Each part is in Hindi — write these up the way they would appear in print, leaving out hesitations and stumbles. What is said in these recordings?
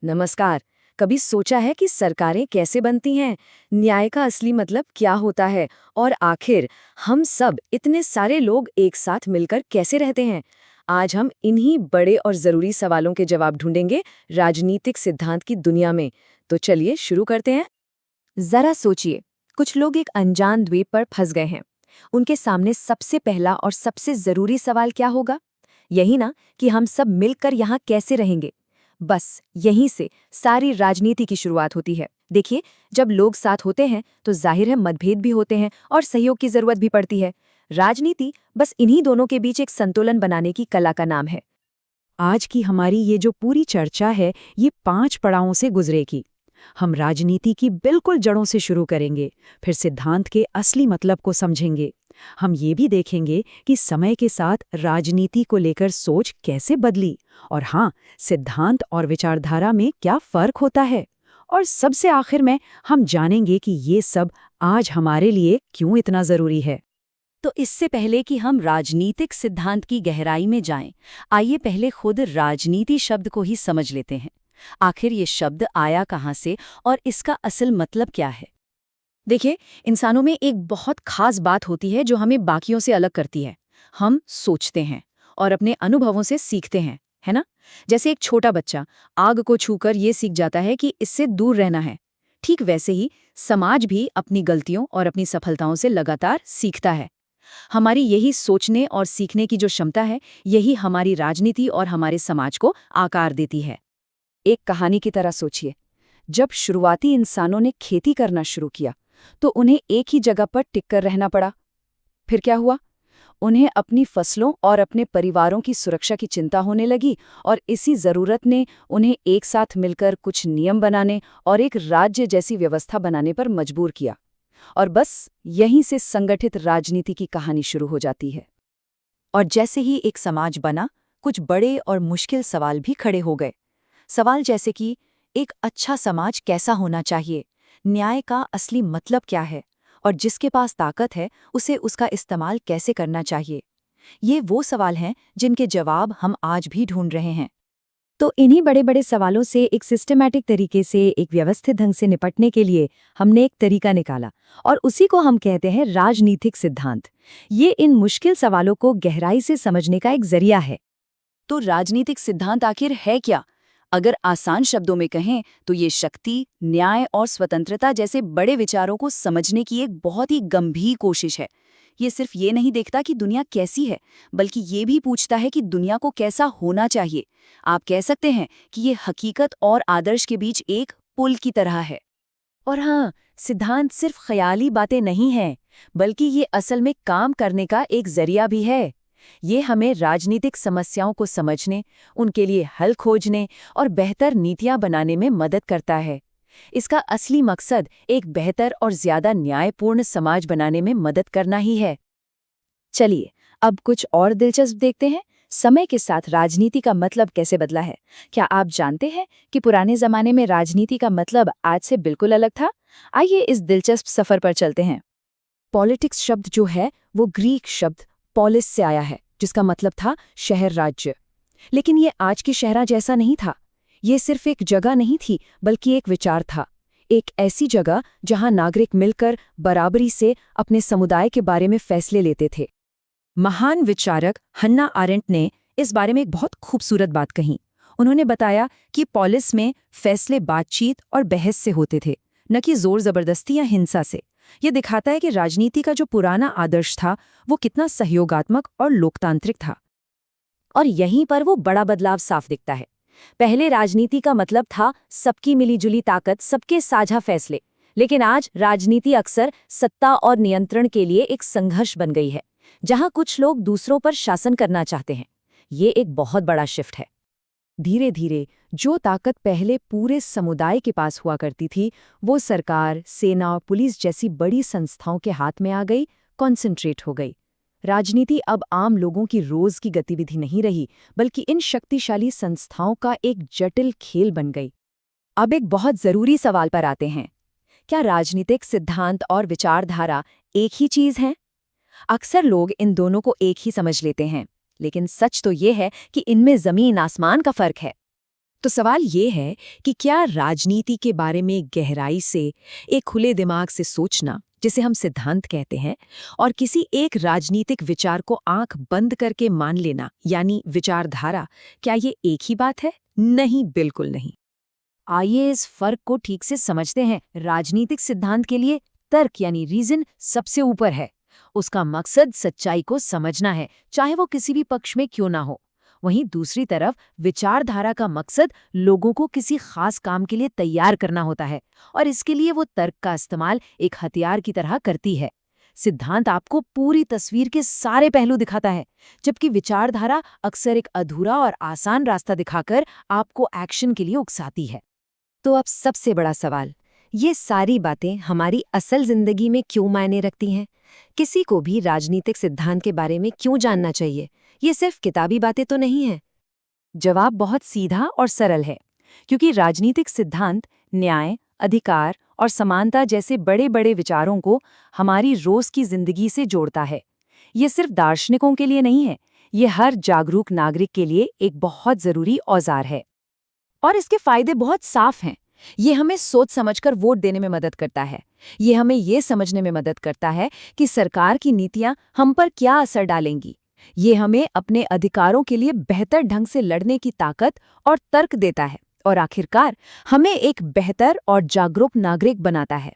नमस्कार। कभी सोचा है कि सरकारें कैसे बनती हैं? न्याय का असली मतलब क्या होता है? और आखिर हम सब इतने सारे लोग एक साथ मिलकर कैसे रहते हैं? आज हम इन्हीं बड़े और ज़रूरी सवालों के जवाब ढूंढेंगे राजनीतिक सिद्धांत की दुनिया में। तो चलिए शुरू करते हैं। जरा सोचिए, कुछ लोग एक अनजान द्वीप पर फंस गए हैं। उनके सामने सबसे पहला और सबसे ज़रूरी सवाल क्या होगा? यही ना कि हम सब मिलकर यहाँ कैसे रहेंगे। बस यहीं से सारी राजनीति की शुरुआत होती है। देखिए, जब लोग साथ होते हैं तो जाहिर है मतभेद भी होते हैं और सहयोग की जरूरत भी पड़ती है। राजनीति बस इन्हीं दोनों के बीच एक संतुलन बनाने की कला का नाम है। आज की हमारी ये जो पूरी चर्चा है, ये 5 पड़ावों से गुजरेगी। हम राजनीति की बिल्कुल जड़ों से शुरू करेंगे, फिर सिद्धांत के असली मतलब को समझेंगे। हम ये भी देखेंगे कि समय के साथ राजनीति को लेकर सोच कैसे बदली, और हाँ, सिद्धांत और विचारधारा में क्या फर्क होता है। और सबसे आखिर में हम जानेंगे कि ये सब आज हमारे लिए क्यों इतना जरूरी है। तो इससे पहले कि हम राजनीतिक सिद्धांत की गहराई में जाएं, आइए पहले खुद राजनीति शब्द को ही समझ लेते हैं। आखिर ये शब्द आया कहाँ से और इसका असल मतलब क्या है? देखिए, इंसानों में एक बहुत खास बात होती है जो हमें बाकियों से अलग करती है। हम सोचते हैं और अपने अनुभवों से सीखते हैं, है ना? जैसे एक छोटा बच्चा आग को छूकर ये सीख जाता है कि इससे दूर रहना है। ठीक वैसे ही समाज भी अपनी गलतियों और अपनी सफलताओं से लगातार सीखता है। हमारी यही सोचने और सीखने की जो क्षमता है, यही हमारी राजनीति और हमारे समाज को आकार देती है। एक कहानी की तरह सोचिए, जब शुरुआती इंसानों ने खेती करना शुरू किया तो उन्हें एक ही जगह पर टिककर रहना पड़ा। फिर क्या हुआ? उन्हें अपनी फसलों और अपने परिवारों की सुरक्षा की चिंता होने लगी, और इसी जरूरत ने उन्हें एक साथ मिलकर कुछ नियम बनाने और एक राज्य जैसी व्यवस्था बनाने पर मजबूर किया। और बस यहीं से संगठित राजनीति की कहानी शुरू हो जाती है। और जैसे ही एक समाज बना, कुछ बड़े और मुश्किल सवाल भी खड़े हो गए। सवाल जैसे कि एक अच्छा समाज कैसा होना चाहिए, न्याय का असली मतलब क्या है, और जिसके पास ताकत है उसे उसका इस्तेमाल कैसे करना चाहिए। ये वो सवाल हैं जिनके जवाब हम आज भी ढूंढ रहे हैं। तो इन्हीं बड़े बड़े सवालों से एक सिस्टमैटिक तरीके से, एक व्यवस्थित ढंग से निपटने के लिए हमने एक तरीका निकाला, और उसी को हम कहते हैं राजनीतिक सिद्धांत। ये इन मुश्किल सवालों को गहराई से समझने का एक जरिया है। तो राजनीतिक सिद्धांत आखिर है क्या? अगर आसान शब्दों में कहें तो ये शक्ति, न्याय और स्वतंत्रता जैसे बड़े विचारों को समझने की एक बहुत ही गंभीर कोशिश है। ये सिर्फ ये नहीं देखता कि दुनिया कैसी है, बल्कि ये भी पूछता है कि दुनिया को कैसा होना चाहिए। आप कह सकते हैं कि ये हकीकत और आदर्श के बीच एक पुल की तरह है। और हाँ, सिद्धांत सिर्फ ख्याली बातें नहीं हैं, बल्कि ये असल में काम करने का एक जरिया भी है। ये हमें राजनीतिक समस्याओं को समझने, उनके लिए हल खोजने और बेहतर नीतियां बनाने में मदद करता है। इसका असली मकसद एक बेहतर और ज्यादा न्यायपूर्ण समाज बनाने में मदद करना ही है। चलिए, अब कुछ और दिलचस्प देखते हैं। समय के साथ राजनीति का मतलब कैसे बदला है? क्या आप जानते हैं कि पुराने जमाने में राजनीति का मतलब आज से बिल्कुल अलग था? आइए इस दिलचस्प सफर पर चलते हैं। पॉलिटिक्स शब्द जो है वो ग्रीक शब्द पॉलिस से आया है, जिसका मतलब था शहर राज्य। लेकिन ये आज के शहरा जैसा नहीं था। ये सिर्फ एक जगह नहीं थी, बल्कि एक विचार था। एक ऐसी जगह जहां नागरिक मिलकर बराबरी से अपने समुदाय के बारे में फैसले लेते थे। महान विचारक हन्ना आरेंट ने इस बारे में एक बहुत खूबसूरत बात कही। उन्होंने बताया कि पॉलिस में फैसले बातचीत और बहस से होते थे, न कि जोर जबरदस्ती या हिंसा से। ये दिखाता है कि राजनीति का जो पुराना आदर्श था वो कितना सहयोगात्मक और लोकतांत्रिक था। और यहीं पर वो बड़ा बदलाव साफ दिखता है। पहले राजनीति का मतलब था सबकी मिलीजुली ताकत, सबके साझा फैसले। लेकिन आज राजनीति अक्सर सत्ता और नियंत्रण के लिए एक संघर्ष बन गई है, जहां कुछ लोग दूसरों पर शासन करना चाहते हैं। ये एक बहुत बड़ा शिफ्ट है। धीरे धीरे जो ताकत पहले पूरे समुदाय के पास हुआ करती थी, वो सरकार, सेना और पुलिस जैसी बड़ी संस्थाओं के हाथ में आ गई, कॉन्सेंट्रेट हो गई। राजनीति अब आम लोगों की रोज की गतिविधि नहीं रही, बल्कि इन शक्तिशाली संस्थाओं का एक जटिल खेल बन गई। अब एक बहुत जरूरी सवाल पर आते हैं। क्या राजनीतिक सिद्धांत और विचारधारा एक ही चीज हैं? अक्सर लोग इन दोनों को एक ही समझ लेते हैं, लेकिन सच तो ये है कि इनमें जमीन आसमान का फर्क है। तो सवाल ये है कि क्या राजनीति के बारे में गहराई से, एक खुले दिमाग से सोचना, जिसे हम सिद्धांत कहते हैं, और किसी एक राजनीतिक विचार को आंख बंद करके मान लेना, यानी विचारधारा, क्या ये एक ही बात है? नहीं, बिल्कुल नहीं। आइए इस फर्क को ठीक से समझते हैं। राजनीतिक सिद्धांत के लिए तर्क यानी रीजन सबसे ऊपर है। उसका मकसद सच्चाई को समझना है, चाहे वो किसी भी पक्ष में क्यों ना हो। वहीं दूसरी तरफ विचारधारा का मकसद लोगों को किसी खास काम के लिए तैयार करना होता है, और इसके लिए वो तर्क का इस्तेमाल एक हथियार की तरह करती है। सिद्धांत आपको पूरी तस्वीर के सारे पहलू दिखाता है, जबकि विचारधारा अक्सर एक अधूरा और आसान रास्ता दिखाकर आपको एक्शन के लिए उकसाती है। तो अब सबसे बड़ा सवाल, ये सारी बातें हमारी असल जिंदगी में क्यों मायने रखती हैं? किसी को भी राजनीतिक सिद्धांत के बारे में क्यों जानना चाहिए? ये सिर्फ किताबी बातें तो नहीं हैं। जवाब बहुत सीधा और सरल है, क्योंकि राजनीतिक सिद्धांत न्याय, अधिकार और समानता जैसे बड़े बड़े विचारों को हमारी रोज की जिंदगी से जोड़ता है। ये सिर्फ दार्शनिकों के लिए नहीं है, ये हर जागरूक नागरिक के लिए एक बहुत जरूरी औजार है। और इसके फायदे बहुत साफ हैं। ये हमें सोच समझकर वोट देने में मदद करता है। ये हमें ये समझने में मदद करता है कि सरकार की नीतियां हम पर क्या असर डालेंगी। ये हमें अपने अधिकारों के लिए बेहतर ढंग से लड़ने की ताकत और तर्क देता है, और आखिरकार हमें एक बेहतर और जागरूक नागरिक बनाता है।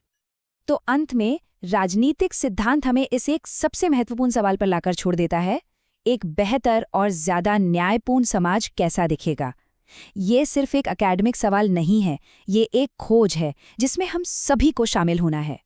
तो अंत में राजनीतिक सिद्धांत हमें इस एक सबसे महत्वपूर्ण सवाल पर लाकर छोड़ देता है, एक बेहतर और ज्यादा न्यायपूर्ण समाज कैसा दिखेगा। ये सिर्फ एक एकेडमिक सवाल नहीं है, ये एक खोज है जिसमें हम सभी को शामिल होना है।